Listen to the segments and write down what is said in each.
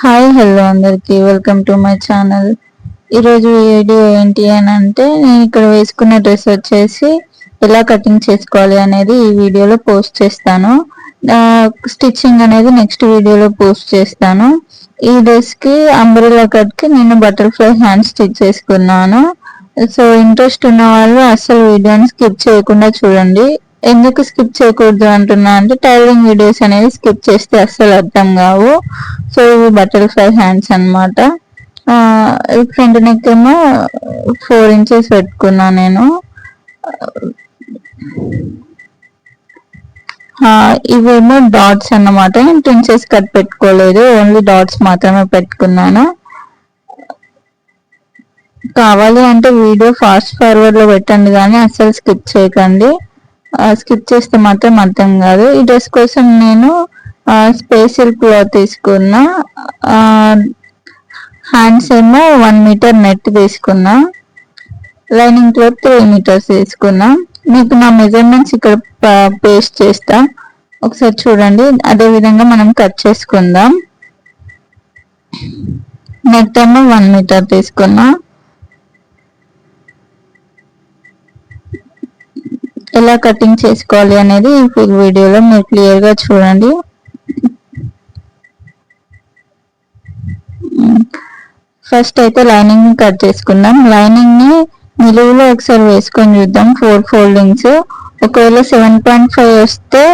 Hi hello అందరికి welcome to my channel. ఈరోజు video ఏంటి అని అంటే నేను ఇక్కడ వేసుకున్న డ్రెస్ వచ్చేసి ఎలా కటింగ్ చేసుకోవాలి అనేది ఈ వీడియోలో పోస్ట్ చేస్తాను. స్టిచ్చింగ్ అనేది నెక్స్ట్ వీడియోలో పోస్ట్ చేస్తాను. ఈ డ్రెస్ కి అంబ్రెల్లా కట్ కి నేను బటర్ఫ్లై హ్యాండ్ స్టిచ్ చేసుకున్నాను. సో ఇంట్రెస్ట్ ఉన్న వాళ్ళు అసలు వీడియోని స్కిప్ చేయకుండా చూడండి. ఎందుకు స్కిప్ చేయకూడదు అంటున్నా అంటే టైలరింగ్ వీడియోస్ అనేవి స్కిప్ చేస్తే అస్సలు అర్థం కావు. సో ఇవి బటర్ఫ్లై హ్యాండ్స్ అనమాట. ఫ్రంట్ నెక్ ఏమో 4 ఇంచెస్ పెట్టుకున్నా నేను. ఇవేమో డాట్స్ అన్నమాట. నేను ప్రిన్సెస్ కట్ పెట్టుకోలేదు, ఓన్లీ డాట్స్ మాత్రమే పెట్టుకున్నాను. కావాలి అంటే వీడియో ఫాస్ట్ ఫార్వర్డ్ లో పెట్టండి కానీ అస్సలు స్కిప్ చేయకండి. స్కిప్ చేస్తే మాత్రం అర్థం కాదు. ఈ డ్రెస్ కోసం నేను స్పెషల్ క్లాత్ తీసుకున్నా. హ్యాండ్స్ ఏమో 1 మీటర్ నెట్ తీసుకున్నా. లైనింగ్ క్లాత్ 3 మీటర్స్ తీసుకున్నా. మీకు నా మెజర్మెంట్స్ ఇక్కడ పేస్ట్ చేస్తా, ఒకసారి చూడండి. అదే విధంగా మనం కట్ చేసుకుందాం. నెట్ ఏమో 1 మీటర్ తీసుకున్నా. ఎలా కటింగ్ చేసుకోవాలి అనేది ఈ ఫుల్ వీడియోలో మీరు క్లియర్ గా చూడండి. ఫస్ట్ అయితే లైనింగ్ ని కట్ చేసుకుందాం. లైనింగ్ ని నిలువులో ఒకసారి వేసుకొని చూద్దాం, 4 ఫోల్డింగ్స్. ఒకవేళ 7.5 వస్తే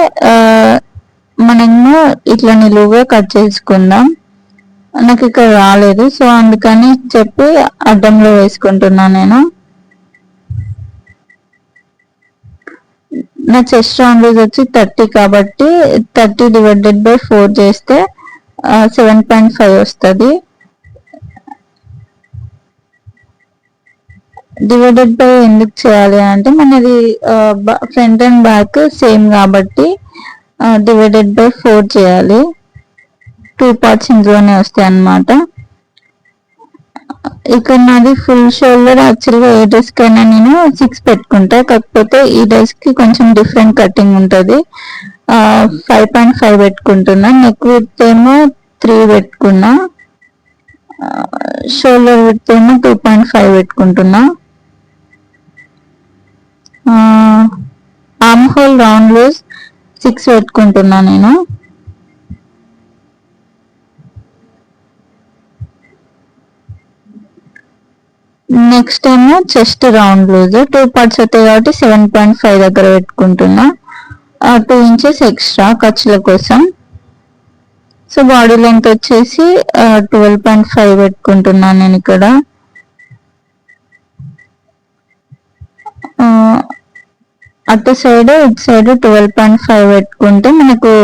మనము ఇట్లా నిలువుగా కట్ చేసుకుందాం. నాకు ఇక్కడ రాలేదు, సో అందుకని చెప్పి అడ్డంలో వేసుకుంటున్నా నేను. నా చెస్ట్ రౌండ్ వచ్చి 30 కాబట్టి 30 డివైడెడ్ బై 4 చేస్తే 7.5 వస్తుంది. డివైడెడ్ బై ఎందుకు చేయాలి అంటే మనది ఫ్రంట్ అండ్ బ్యాక్ సేమ్ కాబట్టి డివైడెడ్ బై 4 చేయాలి. 2 పార్ట్స్ ఇందులోనే వస్తాయి అన్నమాట. ఇక్కడ నాది ఫుల్ షోల్డర్. యాక్చువల్గా ఏ డ్రెస్ కైనా నేను 6 పెట్టుకుంటా, కాకపోతే ఈ డ్రెస్ కి కొంచెం డిఫరెంట్ కటింగ్ ఉంటుంది. 5.5 పెట్టుకుంటున్నా. నెక్ విడ్త్ ఏమో 3 పెట్టుకున్నా. షోల్డర్ విడ్త్ ఏమో 2.5 పెట్టుకుంటున్నా. ఆర్మ్ హోల్ రౌండ్ లూజ్ 6 పెట్టుకుంటున్నా నేను. నెక్స్ట్ ఏమో చెస్ట్ రౌండ్ లూజ్ 2 పార్ట్స్ అవుతాయి కాబట్టి 7.5 దగ్గర పెట్టుకుంటున్నా. 2 ఇంచెస్ ఎక్స్ట్రా ఖర్చుల కోసం. సో బాడీ లెంత్ వచ్చేసి 12.5 పెట్టుకుంటున్నాను నేను ఇక్కడ. అటు సైడ్ ఇటు సైడ్ 12.5 పెట్టుకుంటే మనకు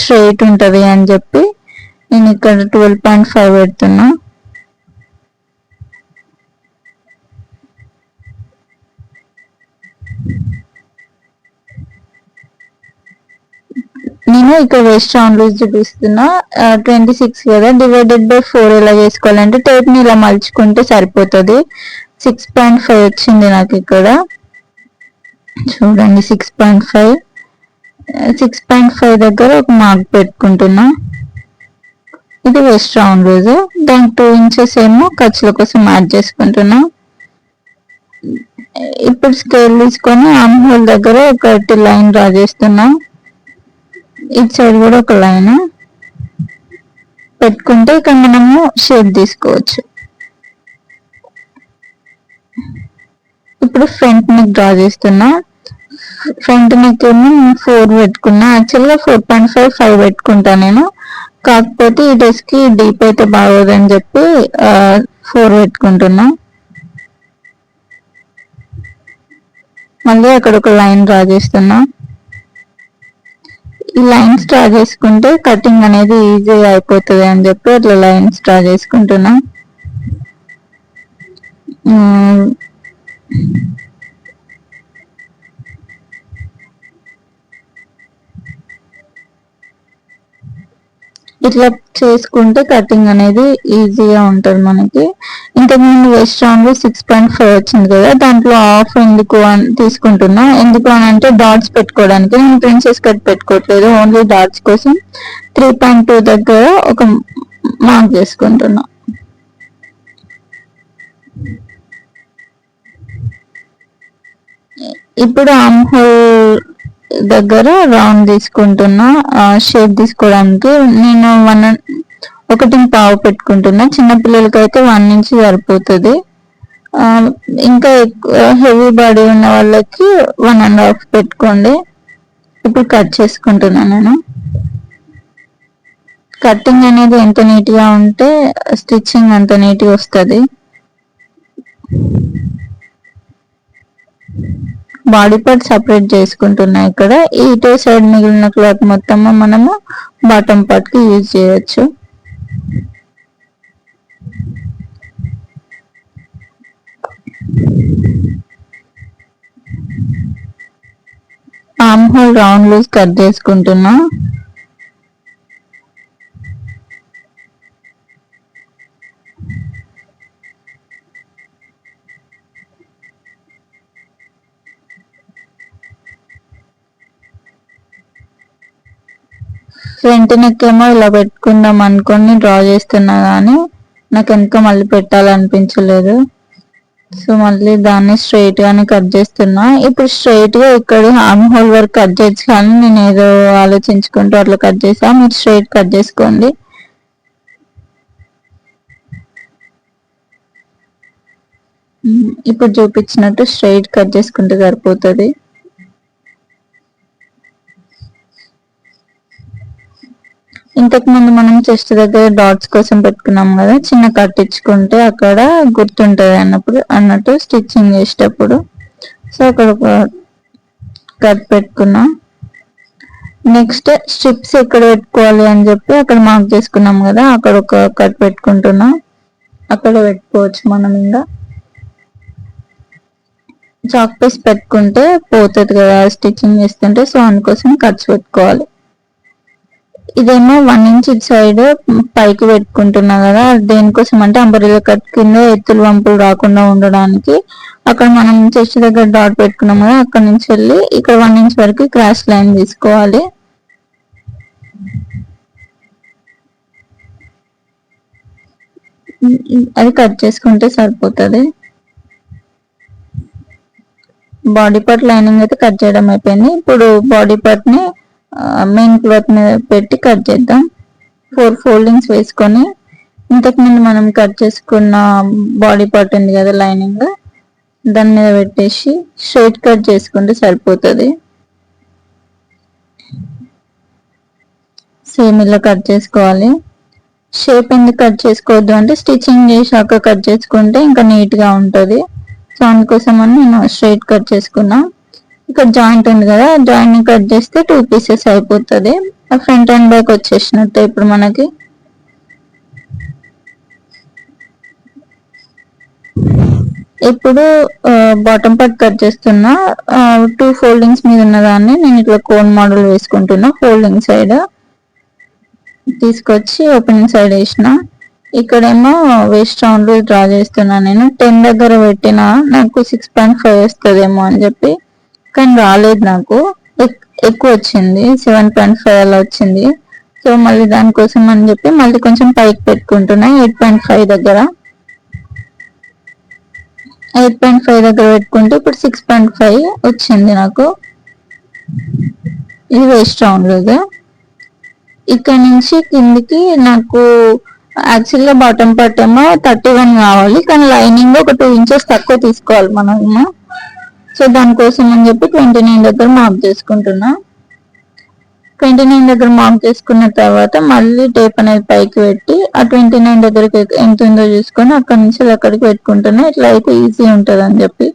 స్ట్రైట్ ఉంటుంది అని చెప్పి నేను ఇక్కడ 12.5 పెడుతున్నా. నేను ఇక్కడ వెస్ట్ రౌండ్ లూజ్ చూపిస్తున్నా. 26 కదా, డివైడెడ్ బై 4 ఎలా చేసుకోవాలంటే టేప్ ని ఇలా మలుచుకుంటే సరిపోతుంది. 6.5 వచ్చింది నాకు ఇక్కడ. చూడండి 6.5. 6.5 దగ్గర ఒక మార్క్ పెట్టుకుంటున్నా. ఇది వెస్ట్ రౌండ్ లూజ్. దానికి 2 ఇంచెస్ ఏమో ఖర్చుల కోసం యాడ్ చేసుకుంటున్నా. ఇప్పుడు స్కేల్ తీసుకొని ఆర్మ్ హోల్ దగ్గర ఒకటి లైన్ డ్రా చేస్తున్నా. ఇటు సైడ్ కూడా ఒక లైన్ పెట్టుకుంటే ఇక్కడ మనము షేప్ తీసుకోవచ్చు. ఇప్పుడు ఫ్రంట్ నెక్ డ్రా చేస్తున్నా. ఫ్రంట్ నెక్ ఏమో 4 పెట్టుకున్నా. యాక్చువల్గా 4.5 5 పెట్టుకుంటా నేను, కాకపోతే ఈ డ్రెస్ కి డీప్ అయితే బాగోదని చెప్పి 4 పెట్టుకుంటున్నా. మళ్ళీ అక్కడ ఒక లైన్ డ్రా చేస్తున్నా. ఈ లైన్స్ డ్రా చేసుకుంటే కటింగ్ అనేది ఈజీగా అయిపోతుంది అని చెప్పి అట్లా లైన్స్ డ్రా చేసుకుంటున్నా. ఇట్లా చేసుకుంటే కటింగ్ అనేది ఈజీగా ఉంటుంది మనకి. ఇంతకుముందు వెస్ట్ రౌండ్ 6.5 వచ్చింది కదా, దాంట్లో హాఫ్ ఎందుకు అని తీసుకుంటున్నా. ఎందుకు అని అంటే డాట్స్ పెట్టుకోవడానికి. నేను ప్రిన్సెస్ కట్ పెట్టుకోవట్లేదు, ఓన్లీ డాట్స్ కోసం 3.2 దగ్గర ఒక మార్క్ చేసుకుంటున్నా. ఇప్పుడు ఆర్మ్ హోల్ దగ్గర రౌండ్ తీసుకుంటున్నా. షేప్ తీసుకోవడానికి నేను 1.5 పెట్టుకుంటున్నా. చిన్నపిల్లలకి అయితే 1 ఇంచ్ సరిపోతుంది. ఇంకా హెవీ బాడీ ఉన్న వాళ్ళకి 1.5 పెట్టుకోండి. ఇప్పుడు కట్ చేసుకుంటున్నాను నేను. కటింగ్ అనేది ఎంత నీట్గా ఉంటే స్టిచ్చింగ్ అంత నీట్గా వస్తుంది. బాడీ పార్ట్ సపరేట్ చేసుకుంటున్నా. ఇక్కడ ఇటు సైడ్ మిగిలిన క్లాత్ మొత్తం మనము బాటమ్ పార్ట్ కి యూజ్ చేయొచ్చు. Armhole round loose cut చేసుకుంటున్నా. ఫ్రంట్ నెక్ ఏమో ఇలా పెట్టుకుందాం అనుకొని డ్రా చేస్తున్నా కానీ నాకు వెనక మళ్ళీ పెట్టాలనిపించలేదు. సో మళ్ళీ దాన్ని స్ట్రైట్ గానే కట్ చేస్తున్నా. ఇప్పుడు స్ట్రైట్ గా ఇక్కడ ఆర్మ్ హోల్ వరకు కట్ చేయొచ్చు కానీ నేను ఏదో ఆలోచించుకుంటూ అట్లా కట్ చేసా. మీరు స్ట్రైట్ కట్ చేసుకోండి. ఇప్పుడు చూపించినట్టు స్ట్రైట్ కట్ చేసుకుంటే సరిపోతుంది. ఇంతకు ముందు మనం చెస్ట్ దగ్గర డాట్స్ కోసం పెట్టుకున్నాం కదా, చిన్న కట్ ఇచ్చుకుంటే అక్కడ గుర్తుంటది అన్నట్టు స్టిచ్చింగ్ చేసేటప్పుడు. సో అక్కడ ఒక కట్ పెట్టుకున్నా. నెక్స్ట్ స్ట్రిప్స్ ఎక్కడ పెట్టుకోవాలి అని చెప్పి అక్కడ మార్క్ చేసుకున్నాం కదా, అక్కడ ఒక కట్ పెట్టుకుంటున్నా. అక్కడ పెట్టుకోవచ్చు మనం. ఇంకా చాక్ పీస్ పెట్టుకుంటే పోతుంది కదా స్టిచ్చింగ్ చేస్తుంటే, సో అందుకోసం కట్స్ పెట్టుకోవాలి. ఇదేమో 1 ఇంచ్ ఇటు సైడ్ పైకి పెట్టుకుంటున్నా కదా, దేనికోసం అంటే అంబరిల్లా కట్ కింద ఎత్తులు వంపులు రాకుండా ఉండడానికి. అక్కడ మనం చెస్ట్ దగ్గర డాట్ పెట్టుకున్నాం కదా, అక్కడ నుంచి వెళ్ళి ఇక్కడ 1 ఇంచ్ వరకు క్రాస్ లైన్ తీసుకోవాలి. అది కట్ చేసుకుంటే సరిపోతుంది. బాడీ పార్ట్ లైనింగ్ అయితే కట్ చేయడం అయిపోయింది. ఇప్పుడు బాడీ పార్ట్ ని మెయిన్ క్లాత్ మీద పెట్టి కట్ చేద్దాం. 4 ఫోల్డింగ్స్ వేసుకొని ఇంతకు ముందు మనం కట్ చేసుకున్న బాడీ పార్ట్ ఉంది కదా లైనింగ్, దాని మీద పెట్టేసి స్ట్రైట్ కట్ చేసుకుంటే సరిపోతుంది. సేమ్ ఇలా కట్ చేసుకోవాలి. షేప్ ఎందుకు కట్ చేసుకోవద్దు అంటే స్టిచ్చింగ్ చేశాక కట్ చేసుకుంటే ఇంకా నీట్ గా ఉంటుంది. సో అందుకోసం అని నేను స్ట్రైట్ కట్ చేసుకున్నా. ఇక్కడ జాయింట్ ఉంది కదా, జాయింట్ ని కట్ చేస్తే 2 పీసెస్ అయిపోతుంది. ఫ్రంట్ అండ్ బ్యాక్ వచ్చేసినట్టు. ఇప్పుడు మనకి ఇప్పుడు బాటమ్ పార్ట్ కట్ చేస్తున్నా. 2 ఫోల్డింగ్స్ మీద ఉన్న దాన్ని నేను ఇట్లా కోన్ మోడల్ వేసుకుంటున్నా. ఫోల్డింగ్ సైడ్ తీసుకొచ్చి ఓపెనింగ్ సైడ్ వేసిన. ఇక్కడేమో వేస్ట్ రౌండ్ డ్రా చేస్తున్నా. నేను 10 దగ్గర పెట్టిన నాకు 6.5 వస్తుందేమో అని చెప్పి, కానీ రాలేదు. నాకు ఎక్కువ వచ్చింది, 7.5 అలా వచ్చింది. సో మళ్ళీ దానికోసం అని చెప్పి మళ్ళీ కొంచెం పైకి పెట్టుకుంటున్నా. 8.5 దగ్గర 8.5 దగ్గర పెట్టుకుంటే ఇప్పుడు 6.5 వచ్చింది నాకు. ఇది వేస్ట్ రౌండ్ లేదు. ఇక్కడ నుంచి కిందికి నాకు యాక్చువల్గా బాటమ్ పార్ట్ ఏమో 31 కావాలి, కానీ లైనింగ్ ఒక 2 ఇంచెస్ తక్కువ తీసుకోవాలి మనము. సో దానికోసం అని చెప్పి 29 దగ్గర మార్క్ చేసుకుంటున్నా. 29 దగ్గర మార్క్ చేసుకున్న తర్వాత మళ్ళీ టేప్ అనేది పైకి పెట్టి ఆ 29 దగ్గరికి ఎంత ఉందో చూసుకొని అక్కడ నుంచి అక్కడికి పెట్టుకుంటున్నా. ఇట్లా అయితే ఈజీ ఉంటుంది అని చెప్పి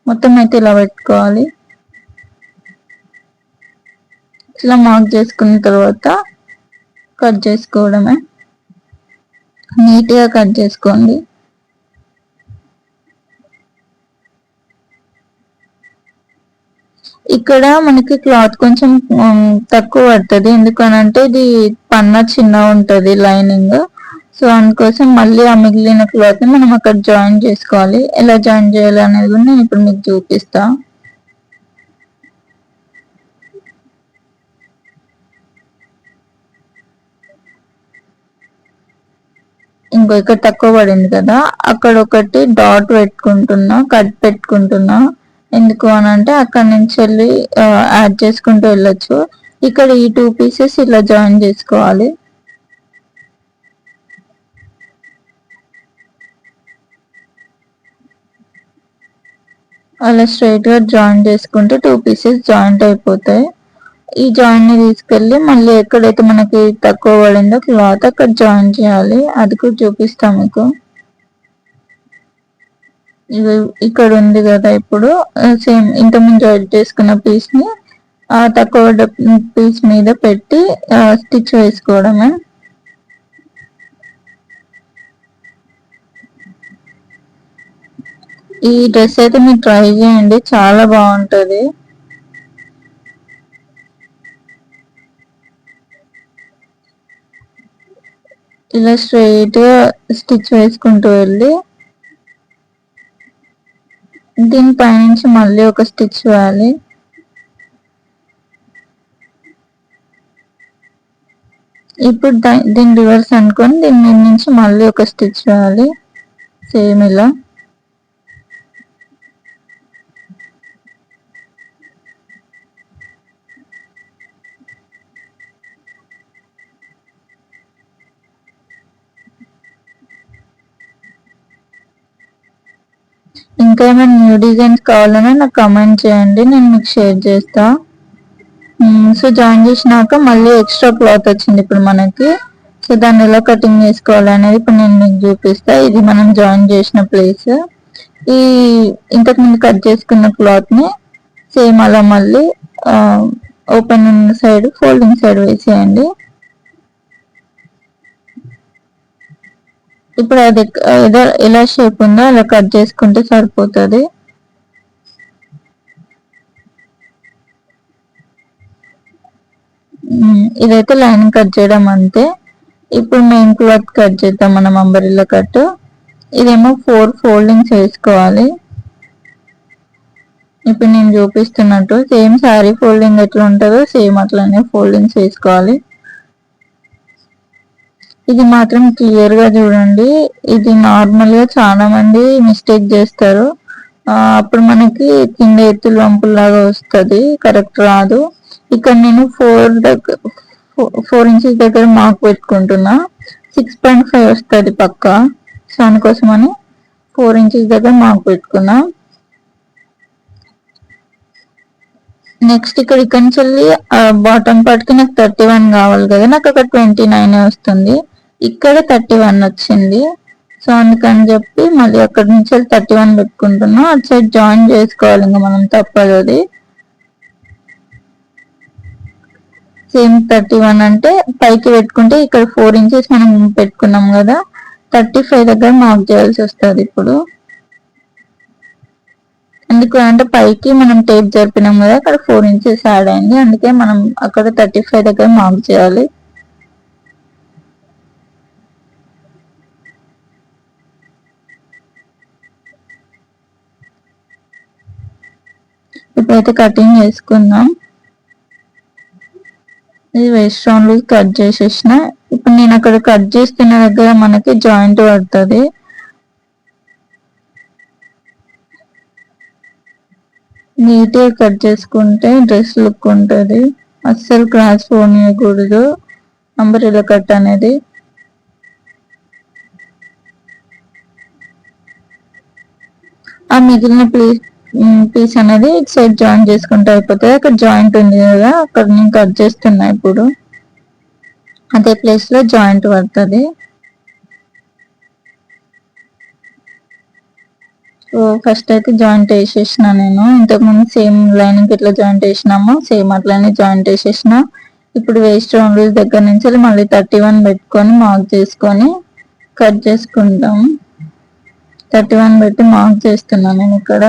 మొత్తం అయితే ఇలా పెట్టుకోవాలి. ఇట్లా మార్క్ చేసుకున్న తర్వాత కట్ చేసుకోవడమే. నీట్గా కట్ చేసుకోండి. ఇక్కడ మనకి క్లాత్ కొంచెం తక్కువ పడుతుంది, ఎందుకనంటే ఇది పన్నా చిన్న ఉంటుంది లైనింగ్. సో అందుకోసం మళ్ళీ ఆ మిగిలిన క్లాత్ ని మనం అక్కడ జాయిన్ చేసుకోవాలి. ఎలా జాయిన్ చేయాలి అనేది కూడా నేను ఇప్పుడు మీకు చూపిస్తా. ఇక్కడ తక్కువ పడింది కదా, అక్కడ ఒకటి డాట్ పెట్టుకుంటున్నా, కట్ పెట్టుకుంటున్నా. ఎందుకు అని అంటే అక్కడ నుంచి వెళ్ళి యాడ్ చేసుకుంటూ వెళ్ళొచ్చు. ఇక్కడ ఈ 2 పీసెస్ ఇలా జాయిన్ చేసుకోవాలి. అలా స్ట్రైట్ గా జాయిన్ చేసుకుంటే 2 పీసెస్ జాయింట్ అయిపోతాయి. ఈ జాయిన్ ని తీసుకెళ్ళి మళ్ళీ ఎక్కడైతే మనకి తక్కువ పడిందో క్లాత్ అక్కడ జాయిన్ చేయాలి. అది కూడా చూపిస్తాం మీకు. ఇక్కడ ఉంది కదా, ఇప్పుడు సేమ్ ఇంతకుముందు జాయిన్ చేసుకున్న పీస్ ని తక్కువ పీస్ మీద పెట్టి స్టిచ్ వేసుకోవడమే. ఈ డ్రెస్ అయితే మీరు ట్రై చేయండి, చాలా బాగుంటది. ఇలా స్ట్రైట్ గా స్టిచ్ వేసుకుంటూ వెళ్ళి దీనిపైనుంచి మళ్ళీ ఒక స్టిచ్ వేయాలి. ఇప్పుడు దీని రివర్స్ అనుకొని దీని మీద నుంచి మళ్ళీ ఒక స్టిచ్ వేయాలి, సేమ్ ఇలా. ఇంకా ఏమైనా న్యూ డిజైన్స్ కావాలన్నా నాకు కమెంట్ చేయండి, నేను మీకు షేర్ చేస్తా. సో జాయిన్ చేసినాక మళ్ళీ ఎక్స్ట్రా క్లాత్ వచ్చింది ఇప్పుడు మనకి. సో దాన్ని ఎలా కటింగ్ చేసుకోవాలి అనేది ఇప్పుడు నేను మీకు చూపిస్తా. ఇది మనం జాయిన్ చేసిన ప్లేస్. ఈ ఇంతకు ముందు కట్ చేసుకున్న క్లాత్ ని సేమ్ అలా మళ్ళీ ఓపెన్ ఉన్న సైడ్ ఫోల్డింగ్ సైడ్ వేసేయండి. ఇప్పుడు అది ఎలా షేప్ ఉందో అలా కట్ చేసుకుంటే సరిపోతుంది. ఇదైతే లైన్ కట్ చేయడం అంతే. ఇప్పుడు మెయిన్ క్లాత్ కట్ చేద్దాం మనం, అంబరిల్లా కట్. ఇదేమో 4 ఫోల్డింగ్స్ వేసుకోవాలి. ఇప్పుడు నేను చూపిస్తున్నట్టు సేమ్ శారీ ఫోల్డింగ్ ఎట్లా ఉంటుందో సేమ్ అట్లానే ఫోల్డింగ్స్ వేసుకోవాలి. ఇది మాత్రం క్లియర్ గా చూడండి. ఇది నార్మల్ గా చాలా మంది మిస్టేక్ చేస్తారు. అప్పుడు మనకి కింద ఎత్తులు వంపులాగా వస్తుంది, కరెక్ట్ రాదు. ఇక్కడ నేను 4 ఇంచెస్ దగ్గర మార్క్ పెట్టుకుంటున్నా. 6.5 వస్తుంది పక్క. సో అందుకోసమని 4 ఇంచెస్ దగ్గర మార్క్ పెట్టుకున్నా. నెక్స్ట్ ఇక్కడ నుంచి వెళ్ళి బాటమ్ పార్ట్ కి నాకు 31 కావాలి కదా, నాకు అక్కడ 29 వస్తుంది. ఇక్కడ 31 వచ్చింది. సో అందుకని చెప్పి మళ్ళీ అక్కడ నుంచి 31 పెట్టుకుంటున్నా. అటు సైడ్ జాయిన్ చేసుకోవాలి, ఇంకా మనం తప్పదు అది. సేమ్ 31 అంటే పైకి పెట్టుకుంటే ఇక్కడ 4 ఇంచెస్ మనం పెట్టుకున్నాం కదా, 35 దగ్గర మార్క్ చేయాల్సి వస్తుంది ఇప్పుడు. ఎందుకు అంటే పైకి మనం టేప్ జరిపినాం కదా, అక్కడ 4 ఇంచెస్ యాడ్ అయింది. అందుకే మనం అక్కడ 35 దగ్గర మార్క్ చేయాలి. ఇప్పుడైతే కటింగ్ చేసుకుందాం. ఇది వేస్ట్ రౌండ్ కట్ చేసేసిన. ఇప్పుడు నేను అక్కడ కట్ చేస్తున్న దగ్గర మనకి జాయింట్ పడుతుంది. నీట్గా కట్ చేసుకుంటే డ్రెస్ లుక్ ఉంటుంది. అస్సలు క్రాస్ పోనీయకూడదు అంబ్రెల్లా కట్ అనేది. ఆ మిగిలిన పీస్ అనేది ఇటు సైడ్ జాయిన్ చేసుకుంటే అయిపోతుంది. అక్కడ జాయింట్ ఉంది కదా, అక్కడ నేను కట్ చేస్తున్నా. ఇప్పుడు అదే ప్లేస్ లో జాయింట్ పడుతుంది. సో ఫస్ట్ అయితే జాయింట్ వేసేసిన నేను. ఇంతకుముందు సేమ్ లైనింగ్ ఎట్లా జాయింట్ వేసినామో సేమ్ అట్లానే జాయింట్ వేసేసిన. ఇప్పుడు వేస్ట్ రౌండ్ దగ్గర నుంచి మళ్ళీ 31 పెట్టుకొని మార్క్ చేసుకొని కట్ చేసుకుంటాం. 31 పెట్టి మార్క్ చేస్తున్నాను నేను ఇక్కడ.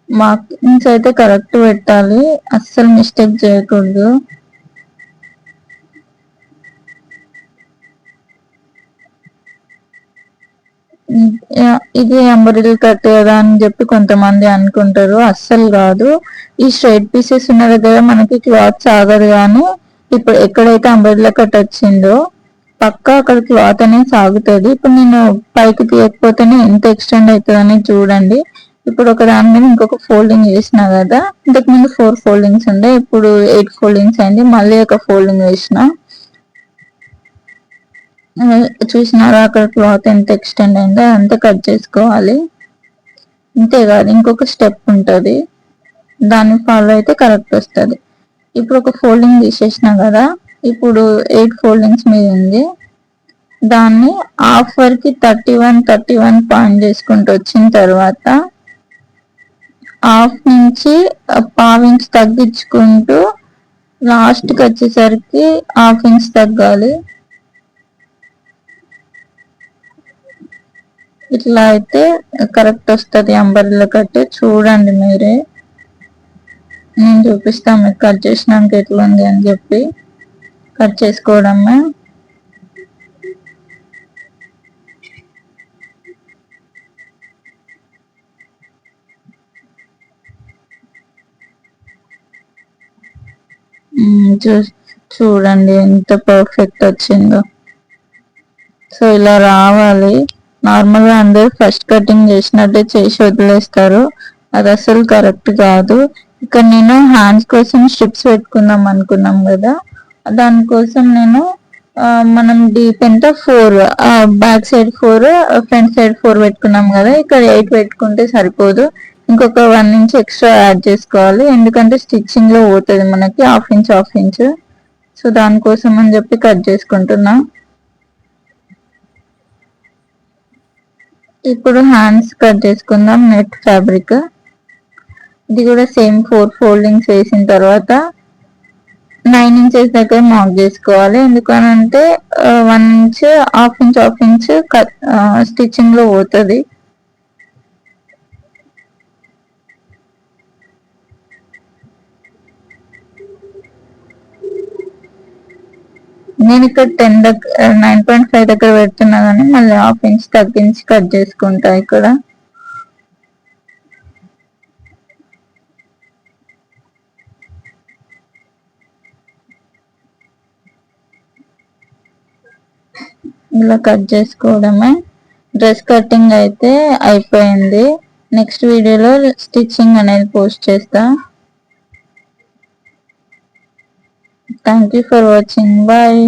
మార్కింగ్స్ అయితే కరెక్ట్ పెట్టాలి, అస్సలు మిస్టేక్ చేయకూడదు. ఇది అంబరిల్ కట్ కదా అని చెప్పి కొంతమంది అనుకుంటారు, అస్సలు కాదు. ఈ స్ట్రైట్ పీసెస్ ఉన్న దగ్గర మనకి క్లాత్ సాగదు, కానీ ఇప్పుడు ఎక్కడైతే అంబ్రెల్లా కట్ వచ్చిందో పక్కా అక్కడ క్లాత్ అనేది సాగుతుంది. ఇప్పుడు నేను పైకి తీయకపోతేనే ఎంత ఎక్స్టెండ్ అవుతుందని చూడండి. ఇప్పుడు ఒక దాని మీద ఇంకొక ఫోల్డింగ్ వేసిన కదా, ఇంతకుముందు 4 ఫోల్డింగ్స్ ఉండే, ఇప్పుడు 8 ఫోల్డింగ్స్ అయింది. మళ్ళీ ఒక ఫోల్డింగ్ వేసిన, చూసినారా అక్కడ క్లాత్ ఎంత ఎక్స్టెండ్ అయిందో అంతా కట్ చేసుకోవాలి. అంతేకాదు ఇంకొక స్టెప్ ఉంటుంది, దాన్ని ఫాలో అయితే కరెక్ట్ వస్తుంది. ఇప్పుడు ఒక ఫోల్డింగ్ తీసేసిన కదా, ఇప్పుడు 8 ఫోల్డింగ్స్ మీద ఉంది. దాన్ని హాఫ్ వరకు 31 పాయింట్ చేసుకుంటూ వచ్చిన తర్వాత హాఫ్ నుంచి పావించి తగ్గించుకుంటూ లాస్ట్కి వచ్చేసరికి హాఫ్ ఇంచ్ తగ్గాలి. ఇట్లా అయితే కరెక్ట్ వస్తుంది అంబర్లా కట్. చూడండి మీరే, నేను చూపిస్తాను మీకు కట్ చేసినాక ఎట్లా ఉంది అని చెప్పి. కట్ చేసుకోవడమే. చూడండి ఎంత పర్ఫెక్ట్ వచ్చిందో. సో ఇలా రావాలి. నార్మల్గా అందరూ ఫస్ట్ కటింగ్ చేసినట్టే చేసి వదిలేస్తారు, అది అసలు కరెక్ట్ కాదు. ఇక్కడ నేను హ్యాండ్స్ కోసం స్ట్రిప్స్ పెట్టుకుందాం అనుకున్నాం కదా, దానికోసం నేను మనం డీప్ ఎంత 4, బ్యాక్ సైడ్ 4, ఫ్రంట్ సైడ్ 4 పెట్టుకున్నాం కదా, ఇక్కడ 8 పెట్టుకుంటే సరిపోదు, ఇంకొక 1 ఇంచ్ ఎక్స్ట్రా యాడ్ చేసుకోవాలి. ఎందుకంటే స్టిచ్చింగ్ లో పోతుంది మనకి హాఫ్ ఇంచ్. సో దానికోసం అని చెప్పి కట్ చేసుకుంటున్నా. ఇప్పుడు హ్యాండ్స్ కట్ చేసుకుందాం. నెట్ ఫ్యాబ్రిక్ ఇది కూడా సేమ్ 4 ఫోల్డింగ్స్ వేసిన తర్వాత 9 ఇంచెస్ దగ్గర మార్క్ చేసుకోవాలి. ఎందుకనంటే 1 ఇంచ్ హాఫ్ ఇంచ్ స్టిచ్చింగ్ లో పోతుంది. నేను ఇక్కడ 9.5 దగ్గర పెడుతున్నా కానీ మళ్ళీ హాఫ్ ఇంచ్ తగ్గించి కట్ చేసుకుంటా. ఇక్కడ ఇలా కట్ చేసుకోవడమే. డ్రెస్ కటింగ్ అయితే అయిపోయింది. నెక్స్ట్ వీడియోలో స్టిచ్చింగ్ అనేది పోస్ట్ చేస్తా. Thank you for watching. Bye.